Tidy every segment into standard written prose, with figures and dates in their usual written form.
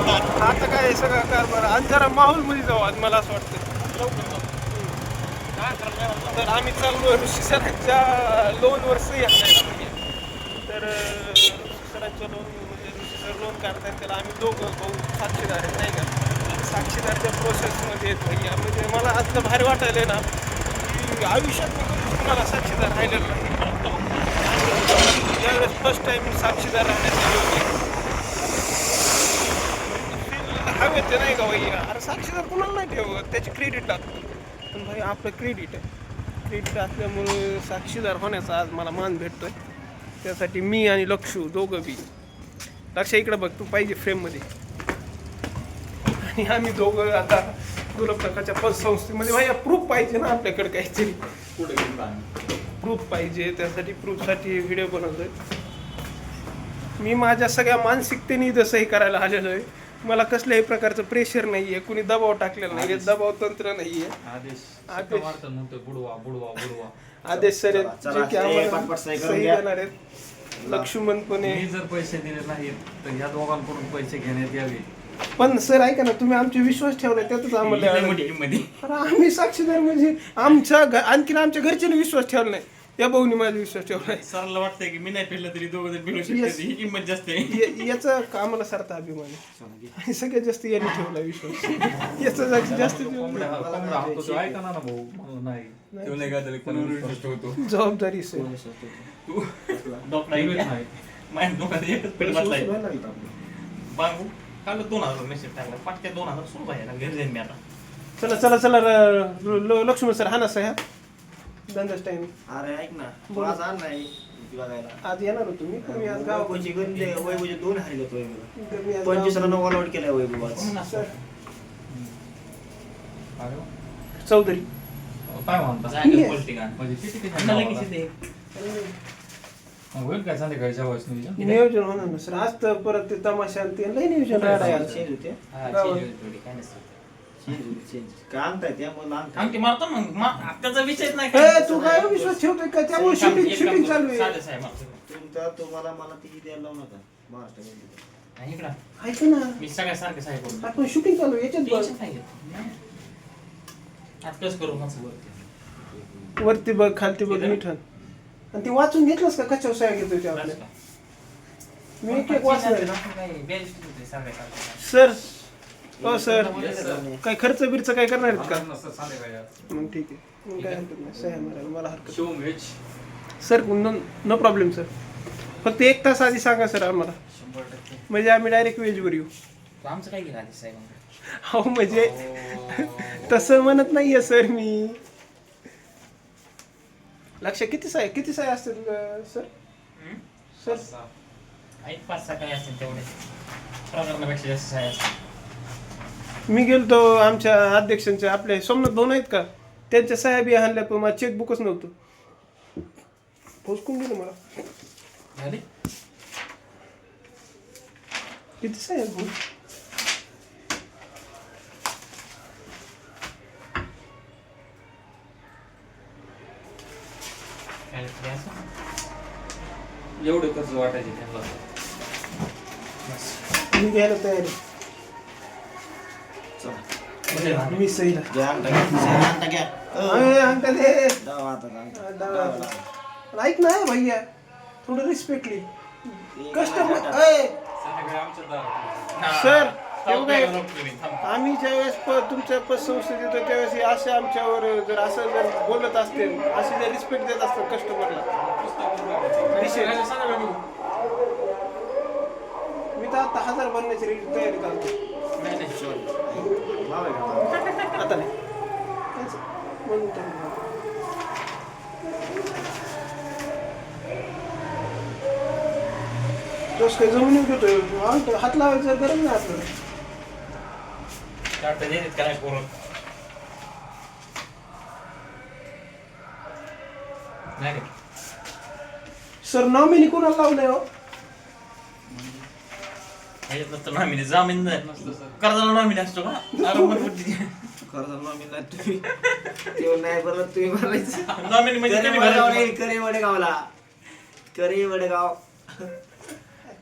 आता काय सगळं कारभार आज जरा माहोलमध्ये जाऊ आज मला असं वाटतं. तर आम्ही चाललो ऋषी सरांच्या लोनवर सही आणायला म्हणजे तर ऋषी सरांच्या लोन म्हणजे ऋषी सर लोन काढतात त्याला आम्ही दोघं भाऊ साक्षीदार आहेत नाही का. साक्षीदारच्या प्रोसेसमध्ये येत भैया म्हणजे मला आजचं भारी वाटायला ना की आयुष्यात मला साक्षीदार राहिलेलं नाही. यावेळेस फर्स्ट टाईम साक्षीदार राहण्याचा योग हवे ते नाही का भैया. अरे साक्षीदार कुणाला नाही ठेवत त्याची क्रेडिट लागतं पण भाई आपलं क्रेडिट असल्यामुळे साक्षीदार होण्याचा आज मला मान भेटतोय. त्यासाठी मी आणि लक्षू दोघं बी लक्ष इकडं बघ तू पाहिजे फ्रेममध्ये आणि आम्ही दोघं आता दुर्लक्षाच्या पतसंस्थेमध्ये भाई प्रूफ पाहिजे ना आपल्याकडे काहीतरी प्रूफ पाहिजे. त्यासाठी प्रूफसाठी व्हिडिओ बनवतोय मी. माझ्या सगळ्या मानसिकतेने इथं सही करायला आलेलो आहे. मला कसल्याही प्रकारचं प्रेशर नाहीये कुणी दबाव टाकलेला नाहीये दबाव तंत्र नाहीये. आदेश सर जे की आम्हाला सही देणार आहेत लक्ष्मणपणे. जर पैसे दिले नाहीत तर ह्या दोघांकडून पैसे घेण्यात यावे. पण सर ऐका ना तुम्ही आमचे विश्वास ठेवला त्यातच आम्हाला आम्ही साक्षीदार म्हणजे आणखीन आमच्या घरच्यांनी विश्वास ठेवला नाही. त्या भाऊनी माझा विश्वास ठेवलाय. सरला वाटतंय की मी नाही फिरलं तरी दोघं जण फिरू शकते ही किंमत जास्त आहे. याचा आम्हाला सारखा अभिमान आहे आणि सगळ्यात जास्त यांनी ठेवला विश्वास. याचा जास्त ऐका ना भाऊ नाही जबाबदारी सर काल 2000 मेसेज टाकला पाटक्या 2000 सुरू व्हायला घरी जाईन मी आता. चला लक्ष्मण सर हा ना साहेब धंदाच टाइम. अरे ऐक ना आज आण नाही बघायला. आज येणार होतो मी पण मी आज गावाची गंज वैभवचे 2 हरले तो मी आज 25 रन ऑल आउट केलाय वैभव आज. सर चौधरी काय म्हणता होईल काय संध्याकाळी जेवायच नाही नियोजन होणार ना सर. आज तर परत ते तमाशा आणि ते लई नियोजन राहणार आहे. चेंज होते काय आणताय त्यामुळे आमची मारतो मग त्याचा विषयच नाही. तू काय विश्वास ठेवतोय का त्यामुळे शूटिंग चालू आहे. तुम्हाला मला ती द्यायला लावू नका महाराष्ट्र ऐक ना मी सगळ्या सारखे साहेब आपण शूटिंग चालू आहे याच्यात आज कसं करू वरती बघ खालती बघ मिठन आणि ती वाचून घेतलंस का कशावर सह्या घेतोय ते आपल्या. मी एक वाचणार सर. हो सर काय खर्च बिर्च काय करणार आहेत का मग ठीक आहे मग काय हरकत नाही सह्या मारायला मला हरकत सर. No problem sir. फक्त 1 तास आधी सांगा सर आम्हाला म्हणजे आम्ही डायरेक्ट वेजवर येऊ. आमचं काय गेलं साहेब हो म्हणजे तसं म्हणत नाहीये सर मी. लक्ष किती साय असतील सर. सर 5-6 काय असतील तेवढे प्रकरणापेक्षा जास्त साय असतील. मी गेलतो आमच्या अध्यक्षांच्या आपले सोमनाथ भाऊ आहेत का त्यांच्या सह्या बी आणल्या पण मला चेकबुकच नव्हतं. पोचकून गेलं मला. किती सह्या भाऊ एवढं कसं वाटायचे त्यांना मी घ्यायला तयार आहे. मी सहीला ऐक ना भैया थोडं रिस्पेक्टली कस्टमर सर. आम्ही ज्यावेळेस तुमच्या पतसंस्थेत येतो त्यावेळेस असे आमच्यावर जर असं जर बोलत असतील असे जर रिस्पेक्ट देत असतात कस्टमरला मी तर आता 1000 बनण्याची तयारी करतो. आता नाही तोच काही जमिनी घेतोय हात लावायचं गरज नाही आपल्याला. सर नॉमिनी कोणाला लावलंय हो. नॉमिनी जामीन कर्जाला नॉमिनी असतो का कर्जाला नॉमिनी नाही बरोबर तुम्ही भरायचं नॉमिनी म्हणजे करे वडगाव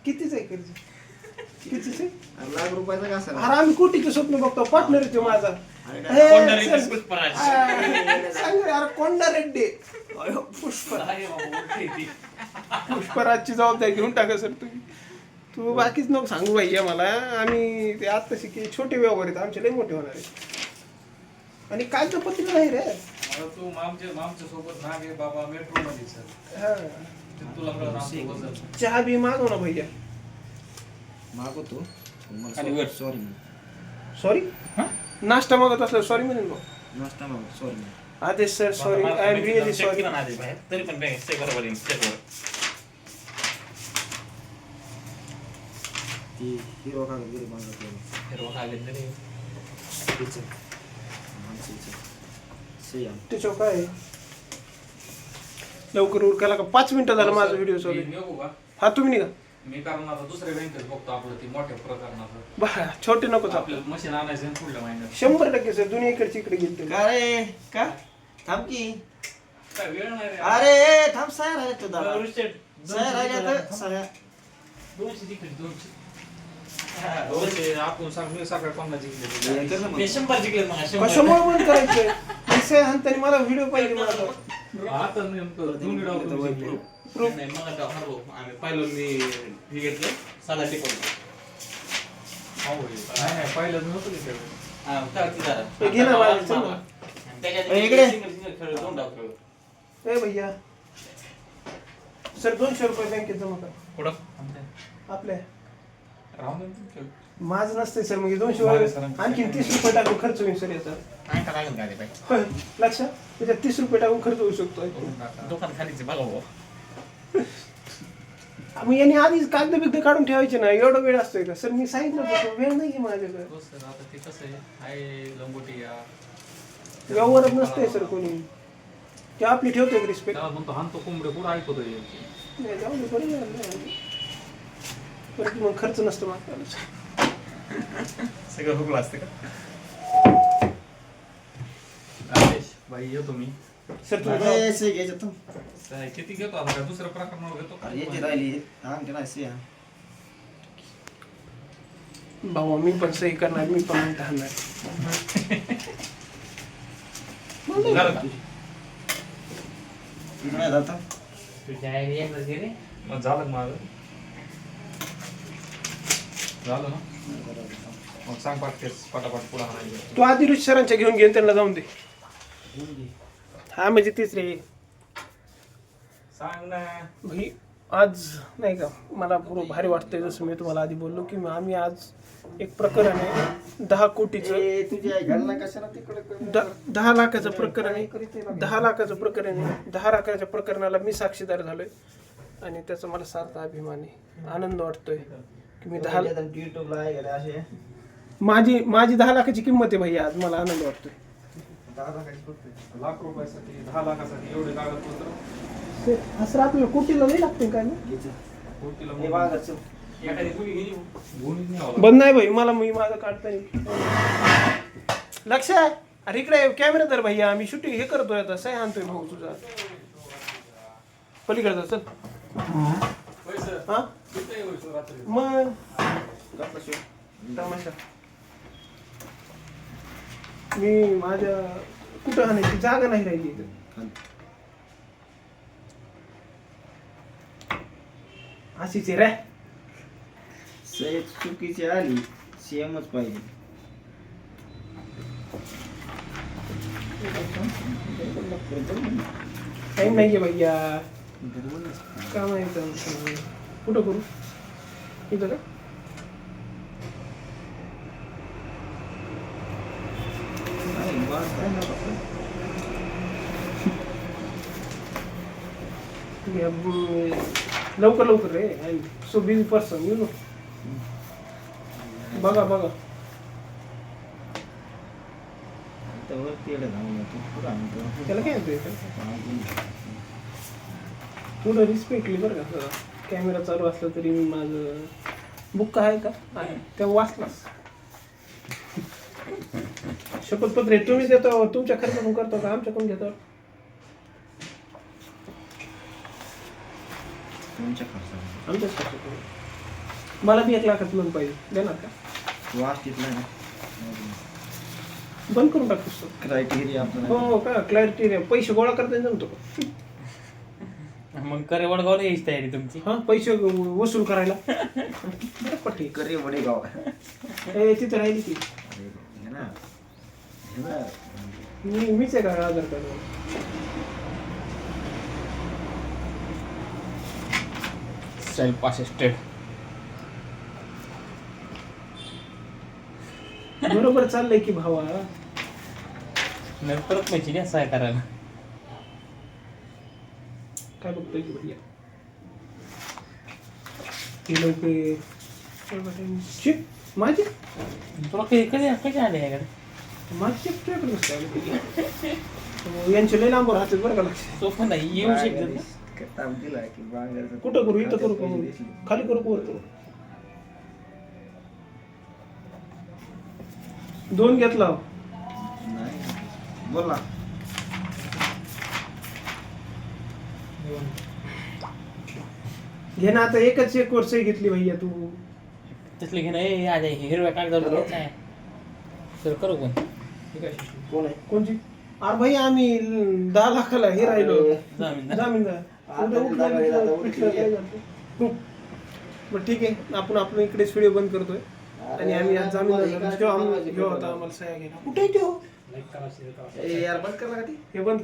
कितीच आहे कर्ज कितीचे? अरे लाख रुपयाचा कसा अरे आम्ही कोटीचे स्वप्न बघतो पार्टनर आहे तो माझा कोंडा हे, रेड्डी पुष्पराज. सांग रे, अरे कोंडा रेड्डी अयो, पुष्पराज अरे बाबा, उलटी ती. पुष्पराजची जबाबदारी घेऊन टाका सर तुम्ही. तू बाकीच नको सांगू भैया मला. आम्ही ते आता शिके छोटे व्यवहार आहेत आमचे लय मोठे होणार आहे. आणि काय तर पत्र नाही रे. तू मामच्या सोबत नाग आहे बाबा मेट्रो मध्ये सर हा. तुला कळलं आमचं वजन. चहा बी मागव ना भैया. मागवतो खाली वर. सॉरी सॉरी नाश्ता मागत असला सॉरी म्हणेन भाऊ. नाश्ता मागवतो sorry Aadesh sir sorry I am really check sorry. केलं ना आधी बाहेर. तरी पण बँक चेक बरोबर येईल चेकवर. ती हिरो कागदगिरी मागवतो हिरवा कागद तरी त्याच्यावर काय आहे? लवकर उरकायला का 5 मिनिटं झालं माझा व्हिडिओ चालू मी आहे. निघू का हा तुम्ही निघा. मी कारण आता दुसऱ्या बँकेत बघतो आपलं ती मोठ्या प्रकरणाचं बा छोटे नको चालू. आपल्याला मशीन आणायचं आहे पुढल्या महिन्यात 100% सर दुनिया इकडची इकडे गेली. का रे का थांब की काय वेळ नाही रे. अरे थांब साया राहिल्या तो दादा रुस्टेड. साया राहिल्या तर साया 200 तिकीट 200. दोनशे आपण सांग मी सकाळी कोणाला जिंकले कर ना मग. मी 100 जिंकले मग 100. कशामुळे बंद करायचं? पैसे हाणताना मला व्हिडिओ पाहिजे माझा. आता नेमकं दोन्ही डाव तुम्ही जिंकले. Proof. नाही मग आता हरलो आम्ही पाहिलं मी हे घेतलं साधा टिकवलं. नाही पहिलं नव्हतं की तेवढं. हा काय ती जरा. हे घे ना माझं, चल ना. आणि त्याच्यात ए, इकडे. सिंगल खेळ दोन डाव खेळ. ए भैया सर 200 रुपये बँकेत जमा कर कुठं आपल्या. राहून दे ना खेळ. माझं नसते सर मग 200 माझ्या वर सरांचं आणखी 30 रुपये टाकून खर्च होईल सर याचा. काय का लागेल गाडी बाई. होय लक्षात त्याच्यात 30 रुपये टाकून खर्च होऊ शकतो. दुकान खालीच बघा भाऊ. मग यांनी आधीच कागद बिगद काढून ठेवायचे ना. एवढा वेळ असतोय का सर? मी सांगितलं होतं वेळ नाही माझ्याकडे. हो सर आता ते कसं आहे हाय लंगोटी या व्यवहारच नसते सर कोणी. ते आपली ठेवतोय रिस्पेक्ट. त्याला म्हणतो हाणतो कोंबडे कुठं ऐकतोय नाही जाऊ दे बरं झालं. परत मग खर्च नसतो मागताना. सगळं हुकलं असतं का? राजेश बाई येतो मी सर तुम्ही अरे से घ्यायचं तू काय किती घेतो आता काय दुसऱ्या प्रकरणावर घेतो अरे येते राहिली आमच्या नाही से भाऊ मी पण सही करणार. मी पण म्हणता हाणणार. झालं का? नाही जाता तुझ्या आईने एकदाच घे रे. मग झालं का माझं झालं ना मग सांग पटापट पुढे हाणायचं तू आधी ऋषी सरांच्या घेऊन घेऊन त्यांना जाऊन दे. हा म्हणजे तीच रे सांग ना भाई आज नाही का मला पूर्ण भारी वाटतंय. जसं मी तुम्हाला आधी बोललो की आम्ही आज एक प्रकरण आहे 10 कोटीचं ए तुझी आई घाल ना कशाला तिकडे 10 लाखाचं प्रकरण आहे. 10 लाखाचं प्रकरण आहे. 10 लाखाच्या प्रकरणाला मी साक्षीदार झालोय आणि त्याचा मला सार्थ अभिमान आहे. आनंद वाटतोय की मी 10 युट्यूबला आहे गेले असे माझी 10 लाखाची किंमत आहे भैया. आज मला आनंद वाटतोय. 10 लाखाची फक्त लाख रुपयासाठी 10 लाखासाठी एवढे कागदपत्र असं आपल्याला कोटीला नाही लागते काय ना. कोटीला हे बागाचं एखादी मुली गेली. गुणीच नाही आला. बंद नाही भाई मला मी माझं काढता येईल. लक्ष आहे. अरे इकडे कॅमेरा तर भैया आम्ही शूटिंग हे करतोय आता. सही आणतोय भाऊ तुझा पलीकडचा चल. पैसे हा किती आहे पैसे रात्री मग गप्पा शिव. तमाशा. मी माझ्या कुठं आणायची जागा नाही राहिली इथं. अशीच आहे रे. सही चुकीची आली सेमच पाहिजे टाइम नाहीये भैया. काम आहे इथं. कुठं करू इथं का? नाही, बास काय नाही बाबा. लवकर लवकर रे. I so busy person you know. बघा बघा इथं वरती येडं धावून येतो. पुढं आणतो. त्याला काय येतंय थोडं रिस्पेक्टली बरं का. कॅमेरा चालू असला तरी मी माझं बुक आहे का आहे तेव्हा वाचलास. शपथपत्र आहे. तुम्ही देतो तुमच्या खर्चातून करतो का आमच्याकडून घेतो? तुमच्या खर्चाला आमच्याच खर्चातून. मला बी 1 लाखाचं लोन पाहिजे, देणार का? वाचतीत नाही बंद करून टाक पुस्तक. क्रायटेरिया आपला हो का, क्लॅरिटी पैसे गोळा करता जमतो का? मग करे वडगावला यायची तयारी तुमची. हा, पैसे वसूल करायला बरं पट्टी. करे वडेगाव तिथं राहिली ती. हे ना हे ना मीच आहे का आधार कार्ड? Self assisted. बरोबर चाललंय की भावा. नाही परत माहिती नाही सहाय करायला. काय बघतोय की भैया? ते लोक माझी तुला कधी कधी कधी आले याकडे? माझी तुझ्याकडे कसं आलं कधी? यांचे लय लांब राहतात बरं का लक्ष. सोपं नाही येऊ शकत. ताप दिला की बांगायचं कुठं करू? इथं करू का? खाली करू का वर करू? 2 घेतला. नाही बोल ना घे ना आता, एकच एक वर्ष घेतली भैया तू. तसले घेणं हिरव्या कागदावर घ्यायचं आहे. तर करू पण कोण आहे कोणची? अरे भाई आम्ही 10 लाखाला हे राहिलो जामीन. जामीनदार. उद्या उठलं काय झालं? बरं ठीक आहे, आपण इकडेच व्हिडिओ बंद करतोय आणि आम्ही आज जामीनदार घेऊ. आता आम्हाला सह्या घ्यायला कुठे ठेव ए यार बंद कर ना का ती हे बंद